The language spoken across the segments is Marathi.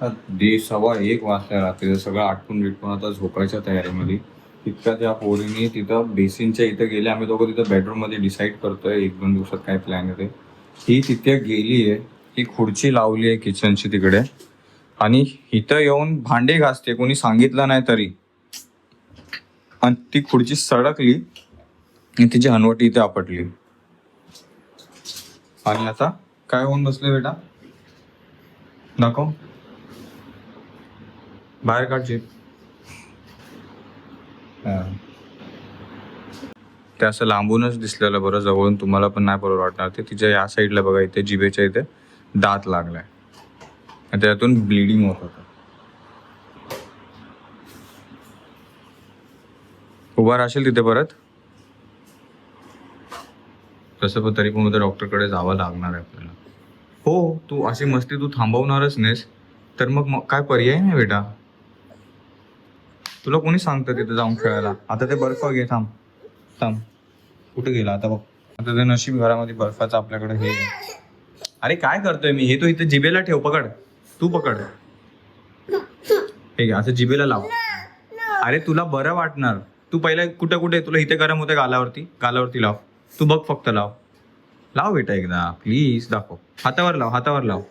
1:15 वाजता रात्री सगळं आटपून बिटपून आता झोपायच्या तयारीमध्ये. तितक्या त्या पोरीने तिथं बेसिनच्या इथं गेले. आम्ही दोघं तिथं बेडरूम मध्ये डिसाईड करतोय 1-2 दिवसात काय प्लॅन आहे. ही तिथे गेली आहे, ही खुर्ची लावली आहे किचनची तिकडे आणि इथं येऊन भांडे घासते, कोणी सांगितलं नाही तरी. आणि ती खुर्ची सडकली आणि तिची हनवटी इथे आपटली. आणि आता काय होऊन बसले बेटा, दाखव बाहेर काढचे. ते असं लांबूनच दिसलेलं बरं, जवळून तुम्हाला पण नाही बरोबर वाटणार. ते तिच्या या साईडला बघा, इथे जिभेच्या इथे दात लागलाय आणि त्यातून ब्लिडिंग होत होतं. उभा राहशील तिथे परत? तसं पण तरी पण डॉक्टरकडे जावं लागणार आहे आपल्याला. हो, तू अशी मस्ती तू थांबवणारच नाहीस तर मग काय पर्याय नाही बेटा. तुला कोणी सांगतं तिथे जाऊन खेळायला? आता ते बर्फ घे, थांब थांब. कुठे गेला आता बघ. आता ते नशीब घरामध्ये बर्फाचं आपल्याकडे हे आहे. अरे काय करतोय मी, हे तो इथे जिभेला ठेव, पकड, तू पकड, हे घे असं जिभेला लाव. अरे तुला बरं वाटणार. तू पहिला कुठे कुठे तुला इथे गरम होते, गालावरती लाव. तू बघ फक्त, लाव लाव बेटा एकदा प्लीज, दाखव. हातावर लाव, हातावर लाव.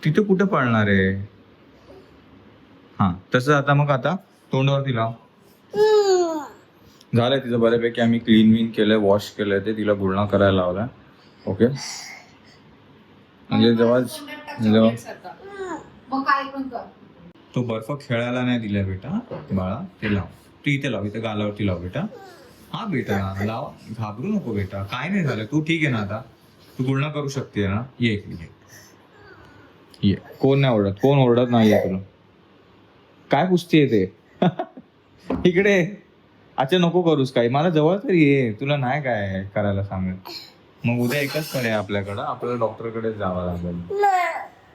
तिथे कुठे पळणार आहे? हा तसं. आता तोंडावरती लाव. झालंय तिचं बऱ्यापैकी. आम्ही क्लीन केलंय, वॉश केलंय, ते तिला गुळणा करायला लावलाय. ओके, म्हणजे जेव्हा तो बर्फ खेळायला नाही दिला बेटा बाळा. ते लाव, तू इथे लाव, इथे गालावरती लाव बेटा. हा बेटा लाव, घाबरू नको बेटा, काय नाही झालं, तू ठीक आहे ना आता? तू गुळणा करू शकते ना? ये. कोण नाही ओरडत, कोण ओरडत नाहीये तुला. काय पुसतीये ते? इकडे. अच्छा नको करूस काही, मला जवळ तरी ये, तुला नाही काय करायला सांगत. मग उद्या एकच पर्याय आपल्याकडं, आपल्याला डॉक्टरकडे जावं लागेल.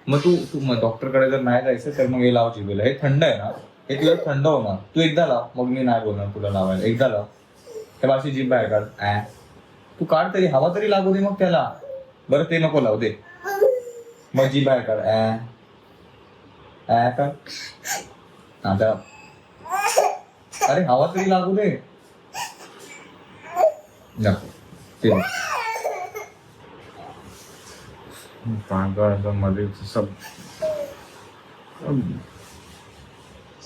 मग तू मग डॉक्टरकडे जर नाही जायचं तर मग हे लाव जिभेला. हे थंड आहे ना, हे तुला थंड होणार. तू एकदा लाव, मग मी नाही बोलणार तुला लावायला. एकदा लाव, तेव्हा अशी जीभ बाहेर काढ. तू काढ तरी, हवा तरी लागू दे मग त्याला. बरं ते नको लावू दे, मग जीभ बाहेर काढ. काढ आता. अरे हवा तरी लागू दे.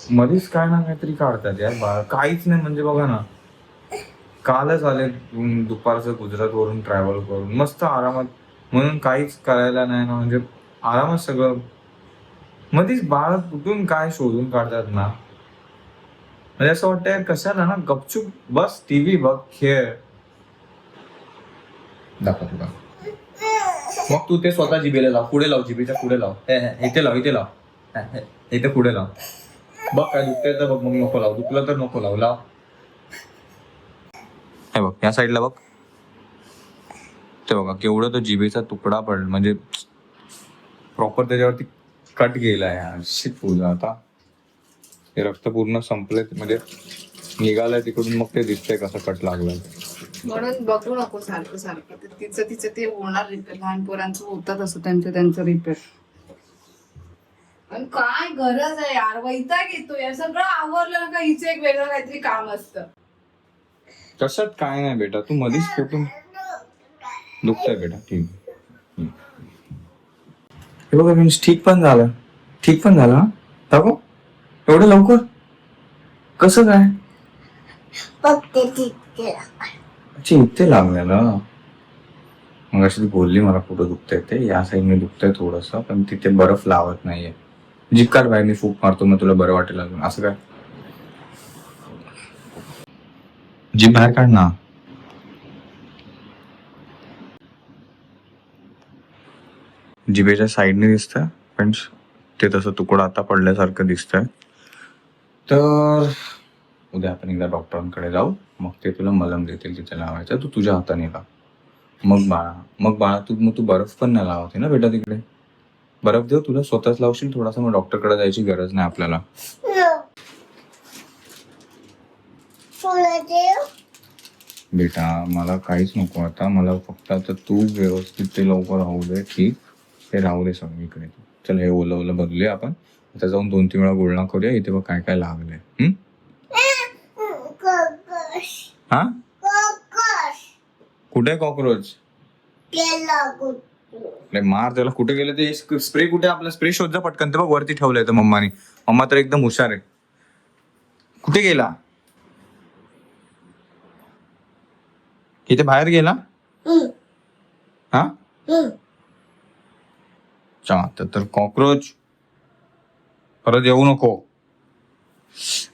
मध्येच काय ना काहीतरी काढतात यार बाळा, काहीच नाही. म्हणजे बघा ना, कालच आले दुपारचं गुजरात वरून ट्रॅव्हल करून, मस्त आरामात, म्हणून काहीच करायला नाही ना, म्हणजे आरामात सगळं. मध्येच बाळ कुठून काय शोधून काढतात ना. म्हणजे असं वाटतं यार कशाला ना, गपचूप बस, टीव्ही बघ, खेळ. दाखव तुला. मग तू ते स्वतः जिभेला लाव, पुढे लाव, जिभेच्या पुढे लाव. इथे लाव, इथे लाव, इथे पुढे लाव. बघ काय दुखतंय तर बघ, मग नको लाव. दुखलं तर नको लाव. लाव, हे बघ या साईडला बघ. ते बघा केवढं तो जिभेचा तुकडा पडला, म्हणजे प्रॉपर त्याच्यावरती कट गेलाय. शिट पूजा. आता ते रक्त पूर्ण संपले, म्हणजे निघालंय तिकडून, मग ते दिसतंय कसं कट लागलाय. म्हणून बघू नको सारखं सारखं. तिचं ते होणार रिपेअर. लहान पोरांचं होतात असं त्यांचं रिपेअर. पण काय गरज आहे यार, वैताग येतो यार. सगळं आवरलं का हिचं एक वेगळं काहीतरी काम असतं. तसंच काय नाही बेटा, तू मध्येच कुठून दुखतंय बेटा. ठीक, हे बघा मीन्स ठीक पण झालं ना. दाखव, एवढं लवकर कसं काय? अच्छा इथे लागलेलं. मग अशी ती बोलली मला कुठं दुखतंय ते, या साईडने दुखतंय थोडंसं, पण तिथे बर्फ लावत नाहीये. जीभ काढ बाहेर, मी फूक मारतो, मग तुला बरं वाटेल अजून. असं काय, जीभ बाहेर काढ ना. जिभेच्या साईडने दिसतंय पण ते तसं तुकडा आता पडल्यासारखं दिसतंय. तर उद्या आपण एकदा डॉक्टरांकडे जाऊ, मग ते तुला मलम देतील तिथे लावायचं. तू तुझ्या हाताने लाव. मग बाळा तू बर्फ पण नाही लावते ना बेटा तिकडे. बर्फ देऊ तुला, स्वतःच लावशील थोडासा, मग डॉक्टरकडे जायची गरज नाही आपल्याला. बेटा मला काहीच नको आता. मला फक्त आता तू व्यवस्थित ते लवकर होऊ दे ठीक. ते राहू दे सगळं इकडे. चल हे ओलं ओलं बदलूया आपण. आता जाऊन 2-3 वेळा गुळणा करूया. इथे बघ काय काय लागलंय. हा कुठे कॉक्रोच? अरे मार त्याला. कुठे गेलं ते? स्प्रे कुठे? आपला स्प्रे शोध जा पटकन. ते बघ वरती ठेवलंय तर मम्मानी. मम्मा तर एकदम हुशार आहे. कुठे गेला? इथे बाहेर गेला? हा तर कॉक्रोच परत येऊ नको.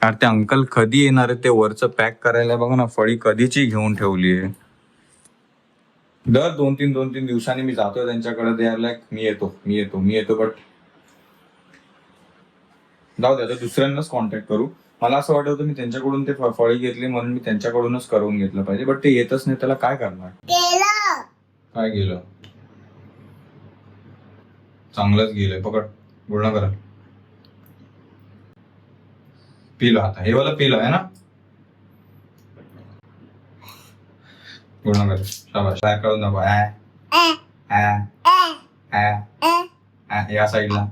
यार ते अंकल कधी येणार आहे? ते वरचं पॅक करायला बघा ना. फळी कधीची घेऊन ठेवली आहे. दर 2-3 दिवसांनी मी जातोय त्यांच्याकडे. ते लाईक मी येतो बट जाऊ दे. आता दुसऱ्यांनाच कॉन्टॅक्ट करू. मला असं वाटत होतं मी त्यांच्याकडून ते फळी घेतली म्हणून मी त्यांच्याकडूनच करून घेतलं पाहिजे. बट ते येतच नाही. त्याला काय करणार? काय गेलं? चांगलंच गेलंय. पकड गुळणा करा. पिलं आता. हे वाला पिलं आहे ना? गुळणा कर. शाबाश. काय करून दाखव. या साईडला.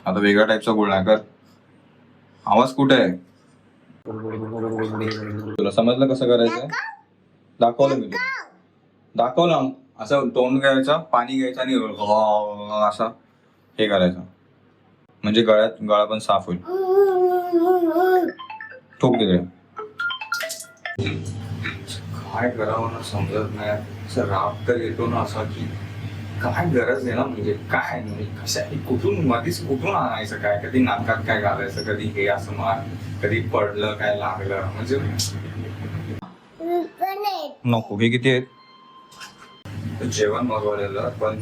आता वेगळ्या टाईपचा गुळणा कर. आवाज कुठे आहे? तुला समजलं कसं करायचं? दाखवलं मी. दाखवलं. असं तोंड घ्यायचं, पाणी घ्यायचं आणि असं हे करायचं. म्हणजे गळा पण साफ होईल. ठोक तिकडे. काय करावं ना समजत नाही. असं राग तर येतो ना असा की काय गरज आहे ना. म्हणजे काय म्हणजे कशाही कुठून आणायचं काय? कधी नाकात काय घालायचं, कधी हे असं मार, कधी पडलं काय लागलं. म्हणजे नको. हे किती आहेत? जेवण मागवलेलं पण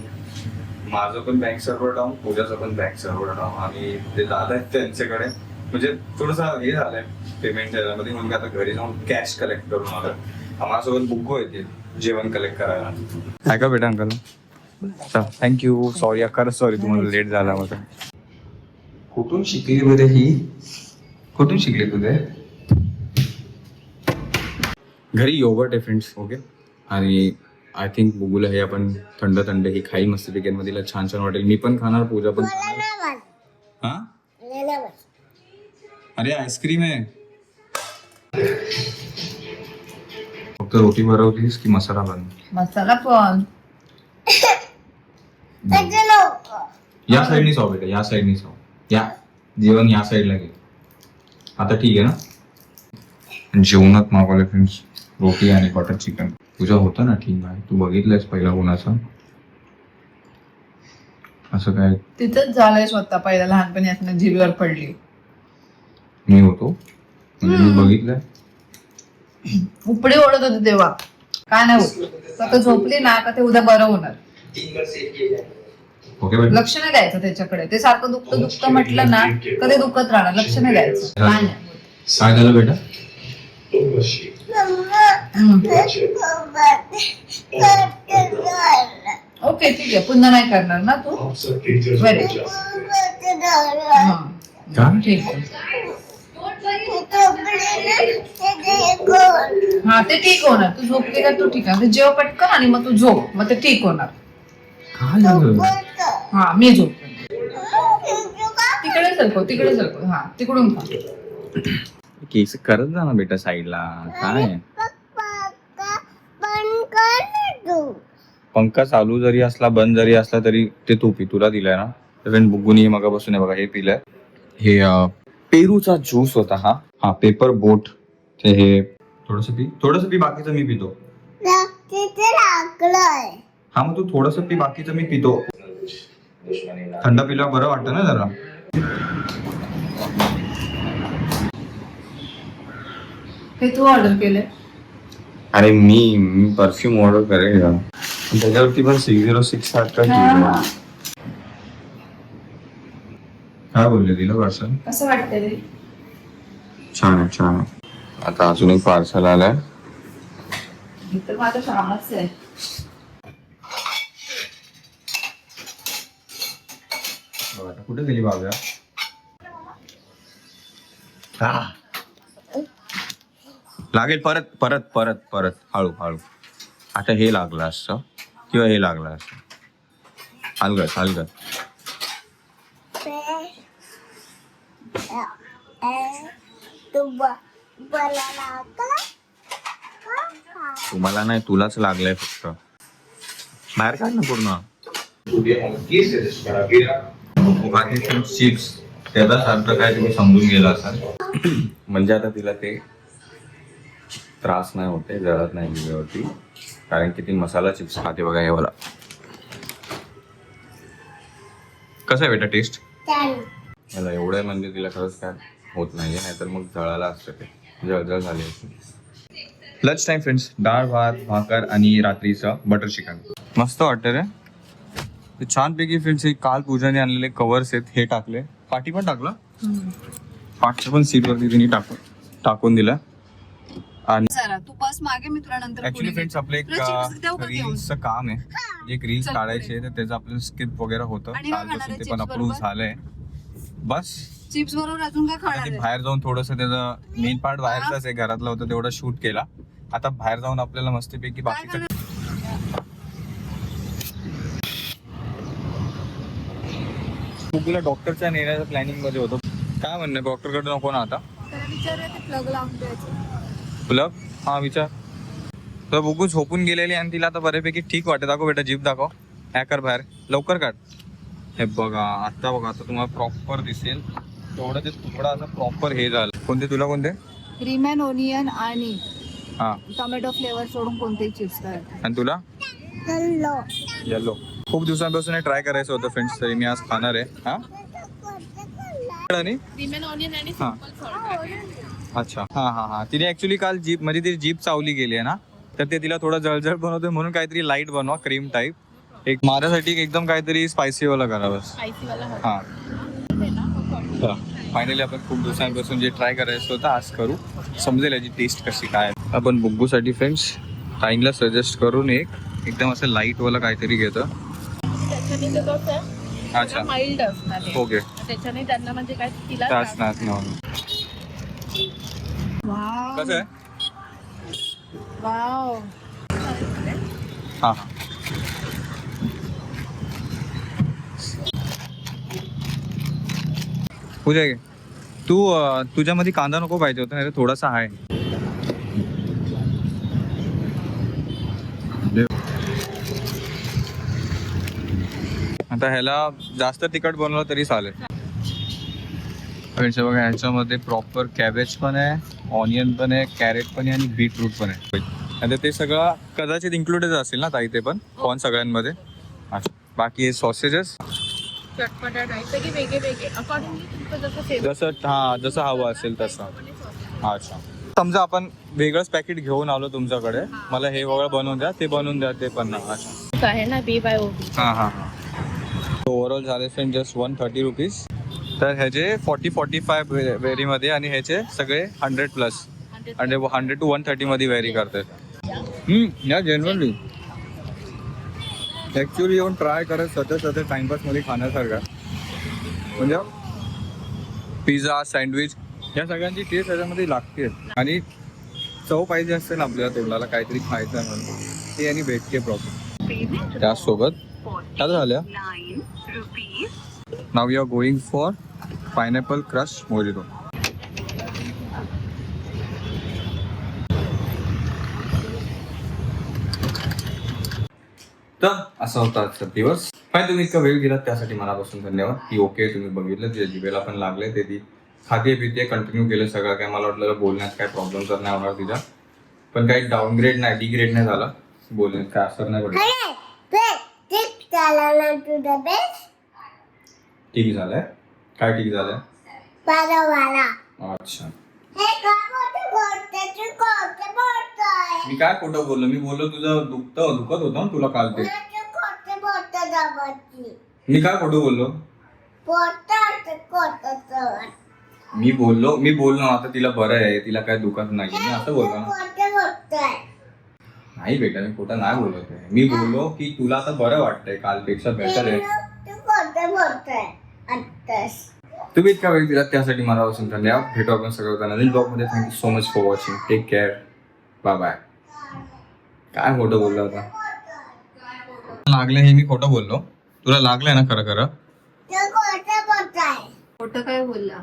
माझं पण बँक सर्व्हर डाऊन, पूजाचं पण बँक सर्व्हर डाऊन आणि ते दादा आहेत त्यांच्याकडे म्हणजे थोडंसं हे झालंय पेमेंट त्याच्यामध्ये. म्हणजे आता घरी जाऊन कॅश कलेक्ट करून आलं. माझ्यासोबत बुक्को येते जेवण कलेक्ट करायला. काय का बेटा अंकल? थँक्यू. सॉरी सॉरी तुम्हाला लेट झाला होता. कुठून शिकली बरे ही? कुठून शिकली तुझे? घरी योगर्ट आहे फ्रेंड्स. ओके. आणि आय थिंक बुगूला हे आपण थंड हे खाईल मस्त चिकन मध्ये. छान वाटेल. मी पण खाणार, पूजा पण खाणार. हा अरे आईस्क्रीम आहे. फक्त रोटी भरवलीस की मसाला बन? मसाला पण या साईडनी खाऊ बेटा. या साईडनी खाऊ. या जेवण या साईडला घे. आता ठीक आहे ना? जेवणात मागवलं फ्रेंड्स रोटी आणि बटर चिकन. तुझं होतं ना ठीक आहे. तू बघितलंयस पहिला कोणाचं असं काय? तिथंच झालंय स्वतः. पहिला लहानपणी असं जिभेवर पडली. मी होतो म्हणजे मी बघितलंय. उपडे ओढत होते तेव्हा. काय नाही होत. आता झोपली ना का ते उद्या बरं होणार. ओके बेटा. लक्ष नाही द्यायचं त्याच्याकडे. ते सारखं दुखतं म्हटलं ना कधी दुखत राहणार. लक्ष नाही द्यायचं. काय नाही. काय झालं बेटा? ओके ठीक आहे. पुन्हा नाही करणार ना तू? व्हेरी ठीक आहे. हा ते ठीक होणार. तू झोपली का तू ठीक आहे. जेव पटकन आणि मग तू झोप. मग ते ठीक होणार. हा मी झोप. तिकडे सरकव. हा तिकडून खा. केस करत जा ना बेटा साईडला. काय पंखा चालू जरी असला बंद जरी असला तरी ते तू पी. तुला दिलाय ना. इव्हन बुगुनी मगापासून आहे बघा हे पिलंय. हे पेरूचा ज्यूस होता हा पेपर बोट. ते हे थोडस पी बाकीचं मी पितो. हा मग तू थोडस पी बाकीचं मी पितो. थंड पिल्यावर बरं वाटतं ना जरा. हे तू ऑर्डर केले? अरे मी परफ्यूम ऑर्डर करेल का? त्याच्यावरती पण 606 सारखा काय बोलले दिलं पार्सल? कसं वाटतंय? छान आहे. आता अजून एक पार्सल आलाय. हे तर माझं कामच आहे. कुठे गेली बाबा? लागेल परत परत परत परत हळू हळू. आता हे लागलं असतं किंवा हे लागलं असतं. हलगत हलगत. तुम्हाला नाही, तुलाच लागलंय फक्त. बाहेर काढ ना पूर्ण. चिप्स त्याचा अर्थ काय तुम्ही समजून गेला असाल. म्हणजे आता तिला ते त्रास नाही होते, जळत नाही जिभेवरती, कारण की ती मसाला चिप्स खाते बघा. हे वाला कसं आहे बेटा टेस्ट? मला एवढं म्हणजे तिला खरंच काय होत नाहीये, नाहीतर मग जळायला असतं ते, जळजळ झाली असते. लंच टाइम फ्रेंड्स, डाळ भात भाकर आणि रात्रीचं बटर चिकन. मस्त वाटतं रे ते, छानपैकी. फ्रेंड्स हे काल पूजाने आणलेले कवर्स आहेत, हे टाकले. पाठी पण टाकलं, पाठच्या पण सीट वरती तिने टाकून दिलं. आणि तू बस मागे, मी तुला नंतर ऍक्च्युली फ्रेंड्स आपलं एक रील्सचं काम आहे, एक रील्स काढायचे, तर त्याचं आपलं स्किप वगैरे होतं. कालपासून ते पण अप्रूव्ह झालंय. बस चिप्स बरोबर अजून काय खाणार? बाहेर जाऊन थोडस त्याचं मेन पार्ट बाहेरचाच आहे, घरातलं होतं तेवढं शूट केला. आता बाहेर जाऊन आपल्याला मस्तपैकी बाकीचं. तुला डॉक्टरच्या नेण्याच्या प्लॅनिंग मध्ये होतो. काय म्हणणं, डॉक्टरकडे नको ना आता? प्लग हा विचार. तर बघू झोपून गेलेली आणि तिला आता बऱ्यापैकी ठीक वाटत. दाखव बेटा, जीभ दाखव. हॅकर बाहेर लवकर काढ. हे बघा आता, बघा आता तुम्हाला प्रॉपर दिसेल. तेवढं ते तुकडा असं प्रॉपर हे झालं. कोणते तुला कोणते? क्रीम ओनियन आणि हा टोमॅटो फ्लेवर सोडून कोणतेही चिप्स करायचे. आणि तुला? येलो. खूप दिवसांपासून हे ट्राय करायचं होतं फ्रेंड्स, तरी मी आज खाणार आहे. हा आणि हा अच्छा हा हा हा. तिने ऍक्च्युली काल जीप म्हणजे ती जीप चावली गेली आहे ना, तर ते तिला थोडं जळजळ बनवतोय, म्हणून काहीतरी लाईट बनवा, क्रीम टाईप. एक माझ्यासाठी एकदम काहीतरी स्पायसी वाला करा बस. हा फायनली आपण खूप दिवसांपासून जे ट्राय करायचं होतं आज करू, समजेल याची टेस्ट कशी काय. आपण बुग्गूसाठी फ्रेंड्स ताईंला सजेस्ट करून एकदम असं लाईट वाला काहीतरी घेतं. अच्छा माइल्ड असणार आहे. ओके, त्याच्याने त्यांना म्हणजे काय तिला त्रास नाही होणार. कसं आहे? वाव. हा हा पूजा घे तू. तुझ्यामध्ये कांदा नको पाहिजे होता, नाही थोडासा आहे. आता ह्याला जास्त तिखट बनवलं तरी चालेल. फ्रेंड्स बघा, ह्याच्यामध्ये प्रॉपर कॅबेज पण आहे, ऑनियन पण आहे, कॅरेट पण आहे आणि बीटरूट पण आहे. आता ते सगळं कदाचित इन्क्लुडेड असेल ना ताई, ते पण कॉर्न सगळ्यांमध्ये. अच्छा, बाकी हे सॉसेजेस जसं हवं असेल तसं. अच्छा, समजा आपण वेगळंच पॅकेट घेऊन आलो तुमच्याकडे, मला हे वेगळं बनवून द्या, ते बनवून द्या, ते पण ना. अच्छा आहे ना बी बाय ओ. हां हां हां. ओव्हरऑल झाले फ्रेंड जस्ट 130 रुपीज. तर ह्याचे 40-45 व्हेरीमध्ये आणि ह्याचे सगळे 100+, आणि 100 to 130 मध्ये व्हेरी करतात. या जनरली ॲक्च्युली येऊन ट्राय करत सतत टाइमपासमध्ये खाण्यासारखा. म्हणजे पिझ्झा, सँडविच या सगळ्यांची टेस्ट ह्याच्यामध्ये लागते. आणि चव पाहिजे असते ना आपल्याला तोंडाला काहीतरी खायचं म्हणून, ते आणि भेटते प्रॉपर त्यासोबत. काय झालं? Now you are going for pineapple crush mojito. तर असा होता आजचा दिवस. काय तुम्ही इतका वेळ दिलात त्यासाठी मनापासून धन्यवाद. की ओके तुम्ही बघितलं, जे जिभेला पण लागले ते ती खाते पिते कंटिन्यू केलं सगळं काय. मला वाटलं बोलण्यात काय प्रॉब्लेम तर नाही होणार तिच्या, पण काही डाऊनग्रेड नाही, डिग्रेड नाही झाला, बोलण्यात काय असर नाही पडला. ठीक झालंय. काय ठीक झालंय? अच्छा, मी काय खोटं बोललो? मी बोललो तुझं दुखत होतं ना तुला काल ते. मी काय खोटं बोललो? मी बोललो आता तिला बरं आहे, तिला काय दुखत नाही, मी असं बोललो ना. नाही बेटा, मी खोटं नाही बोलत आहे. मी बोललो की तुला आता बरं वाटतंय, कालपेक्षा बेटर आहे. तुम्ही इतका वेळ दिलात त्यासाठी मनापासून धन्यवाद. भेटू आपण सगळं नवीन ब्लॉग मध्ये. Thank you so much for watching. Take care. Bye bye. काय खोटं बोललो आता? लागलं हे मी खोटं बोललो. तुला लागलंय ना खरं खरं? खोटं काय बोलला?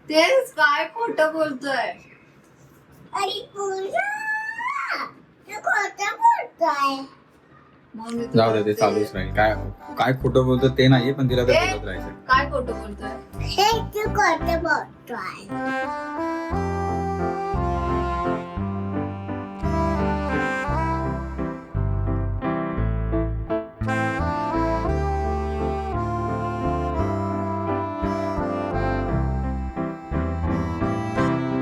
तेच काय खोटं बोलतोय? मग मी तुला जाऊ दे, ते चालूच राहील. काय काय खोटं बोलतो ते नाहीये, पण तिला ते बोलत राहायचं. काय खोटं बोलतोय?